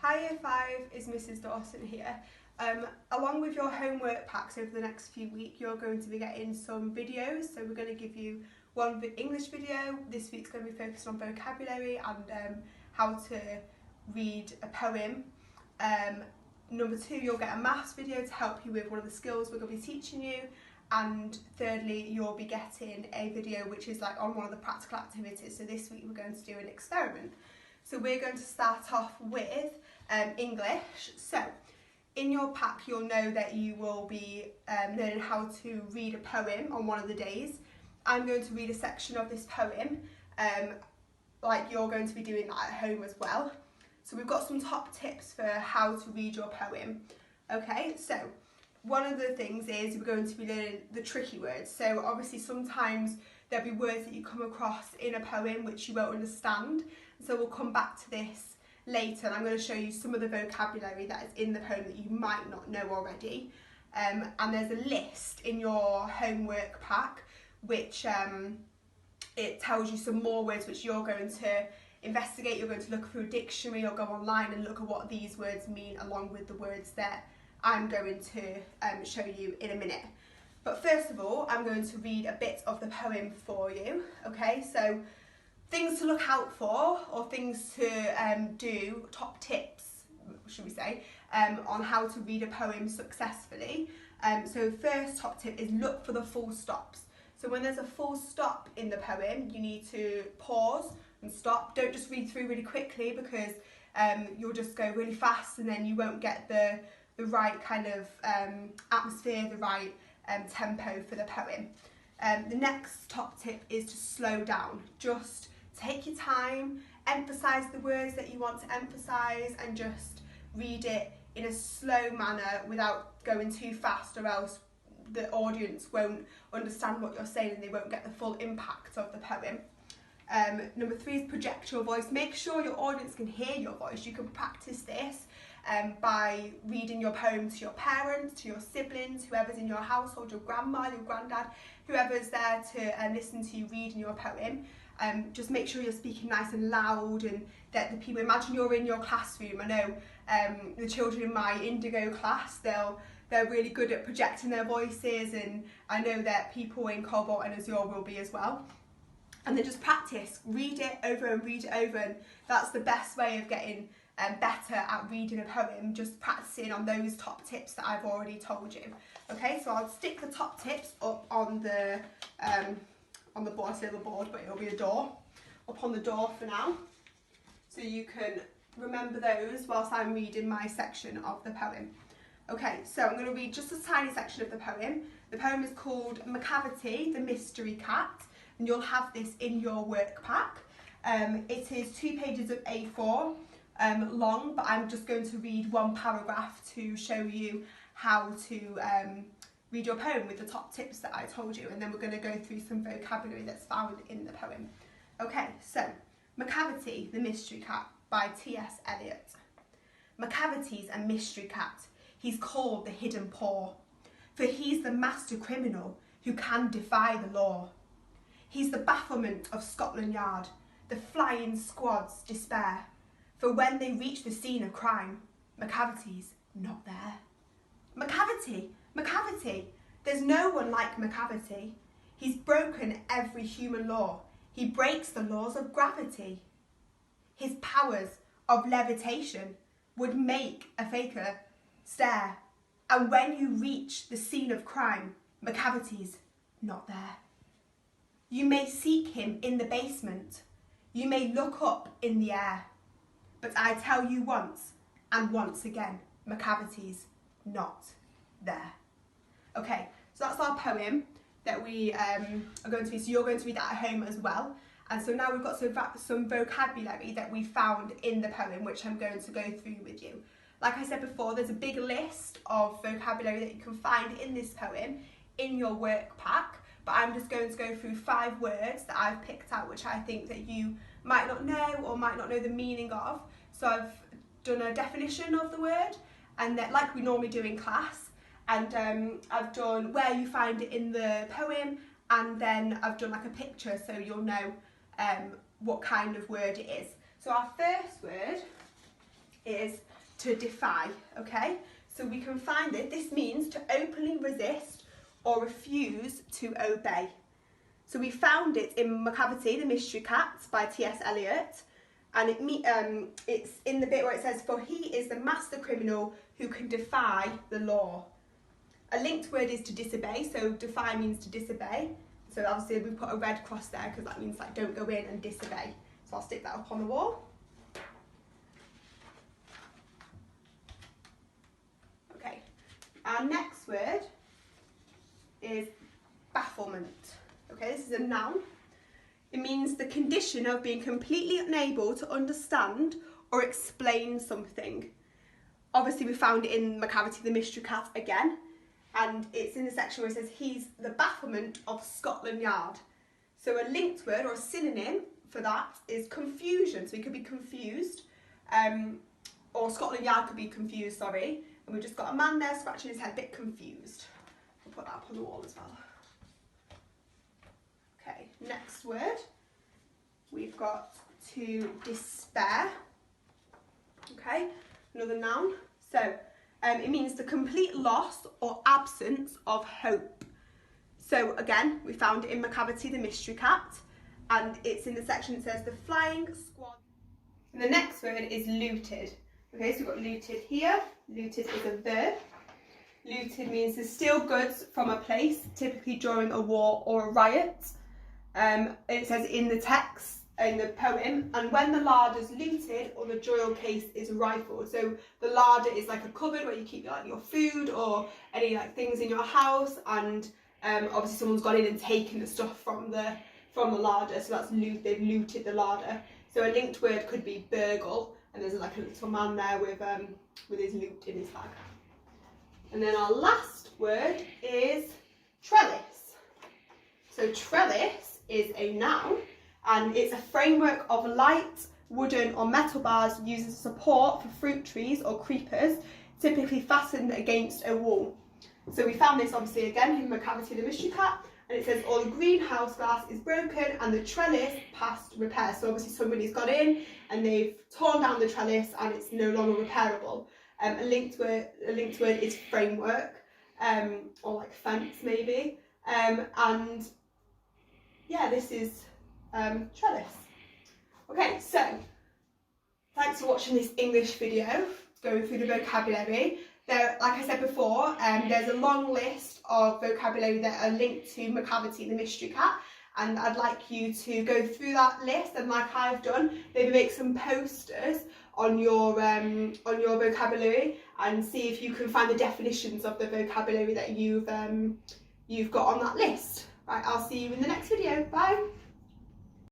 Hi Year 5, is Mrs Dawson here. Along with your homework packs over the next few weeks, you're going to be getting some videos. So we're going to give you one English video. This week's going to be focused on vocabulary and how to read a poem. Number 2, you'll get a maths video to help you with one of the skills we're going to be teaching you. And thirdly, you'll be getting a video which is like on one of the practical activities. So this week we're going to do an experiment. So we're going to start off with English. So in your pack you'll know that you will be learning how to read a poem on one of the days. I'm going to read a section of this poem, like you're going to be doing that at home as well. So we've got some top tips for how to read your poem. Okay, so one of the things is we're going to be learning the tricky words. So obviously sometimes there'll be words that you come across in a poem which you won't understand. So we'll come back to this later, and I'm going to show you some of the vocabulary that is in the poem that you might not know already. And there's a list in your homework pack which it tells you some more words which you're going to investigate. You're going to look through a dictionary or go online and look at what these words mean along with the words that I'm going to show you in a minute. But first of all, I'm going to read a bit of the poem for you. Okay, so things to look out for, or things to do, top tips, should we say, on how to read a poem successfully. So first top tip is look for the full stops. So when there's a full stop in the poem, you need to pause and stop. Don't just read through really quickly, because you'll just go really fast and then you won't get the right kind of atmosphere, the right tempo for the poem. The next top tip is to slow down. Just take your time, emphasise the words that you want to emphasise, and just read it in a slow manner without going too fast, or else the audience won't understand what you're saying and they won't get the full impact of the poem. Number 3 is project your voice. Make sure your audience can hear your voice. You can practice this by reading your poem to your parents, to your siblings, whoever's in your household, your grandma, your granddad, whoever's there to listen to you reading your poem. Just make sure you're speaking nice and loud, and that the people, imagine you're in your classroom. I know the children in my Indigo class, they're really good at projecting their voices, and I know that people in Cobalt and Azure will be as well. And then just practice, read it over and read it over, and that's the best way of getting better at reading a poem, just practicing on those top tips that I've already told you. Okay, so I'll stick the top tips up on the board, still the board, but it'll be a door, up on the door for now, so you can remember those whilst I'm reading my section of the poem. Okay, so I'm going to read just a tiny section of the poem. The poem is called Macavity the Mystery Cat, and you'll have this in your work pack. It is 2 pages of A4 long, but I'm just going to read one paragraph to show you how to read your poem with the top tips that I told you, and then we're going to go through some vocabulary that's found in the poem. Okay, so Macavity the Mystery Cat by T.S. Eliot. Macavity's a mystery cat. He's called the hidden paw, for he's the master criminal who can defy the law. He's the bafflement of Scotland Yard, the flying squad's despair, for when they reach the scene of crime, Macavity's not there. Macavity, Macavity, there's no one like Macavity. He's broken every human law. He breaks the laws of gravity. His powers of levitation would make a faker stare, and when you reach the scene of crime, Macavity's not there. You may seek him in the basement. You may look up in the air. But I tell you once, and once again, Macavity's not there. Okay, so that's our poem that we are going to read. So you're going to read that at home as well. And so now we've got some vocabulary that we found in the poem, which I'm going to go through with you. Like I said before, there's a big list of vocabulary that you can find in this poem in your work pack, but I'm just going to go through 5 words that I've picked out which I think that you might not know or might not know the meaning of. So I've done a definition of the word, and that, like we normally do in class, and I've done where you find it in the poem, and then I've done like a picture so you'll know what kind of word it is. So our first word is to defy, okay? So we can find it. This means to openly resist or refuse to obey. So we found it in Macavity the Mystery Cat by T.S. Eliot, and it's in the bit where it says, "For he is the master criminal who can defy the law." A linked word is to disobey, so defy means to disobey. So obviously we put a red cross there because that means like don't go in and disobey. So I'll stick that up on the wall. Okay, our next word is bafflement. Okay, this is a noun. It means the condition of being completely unable to understand or explain something. Obviously we found it in Macavity the Mystery Cat again, and it's in the section where it says he's the bafflement of Scotland Yard. So a linked word or a synonym for that is confusion. So he could be confused, or Scotland Yard could be confused, sorry. And we've just got a man there scratching his head, a bit confused. We'll put that up on the wall as well. Okay, next word, we've got to despair. Okay, another noun. So it means the complete loss or absence of hope. So again, we found it in Macavity the Mystery Cat, and it's in the section that says the flying squad. And the next word is looted. Okay, so we've got looted here. Looted is a verb. Looted means to steal goods from a place, typically during a war or a riot. It says in the text, in the poem, and when the larder is looted or the jewel case is rifled. So the larder is like a cupboard where you keep like your food or any like things in your house, and obviously someone's gone in and taken the stuff from the larder. So that's they've looted the larder. So a linked word could be burgle, and there's like a little man there with his loot in his bag. And then our last word is trellis. So trellis is a noun, and it's a framework of light, wooden or metal bars used as support for fruit trees or creepers, typically fastened against a wall. So we found this obviously again in Macavity the Mystery Cat, and it says all the greenhouse glass is broken and the trellis past repair. So obviously somebody's got in and they've torn down the trellis and it's no longer repairable. A linked word is framework, or like fence maybe, and yeah, this is trellis. Okay, so thanks for watching this English video, going through the vocabulary. There, like I said before, there's a long list of vocabulary that are linked to Macavity the Mystery Cat, and I'd like you to go through that list and, like I've done, maybe make some posters on your vocabulary and see if you can find the definitions of the vocabulary that you've got on that list. Right, I'll see you in the next video. Bye.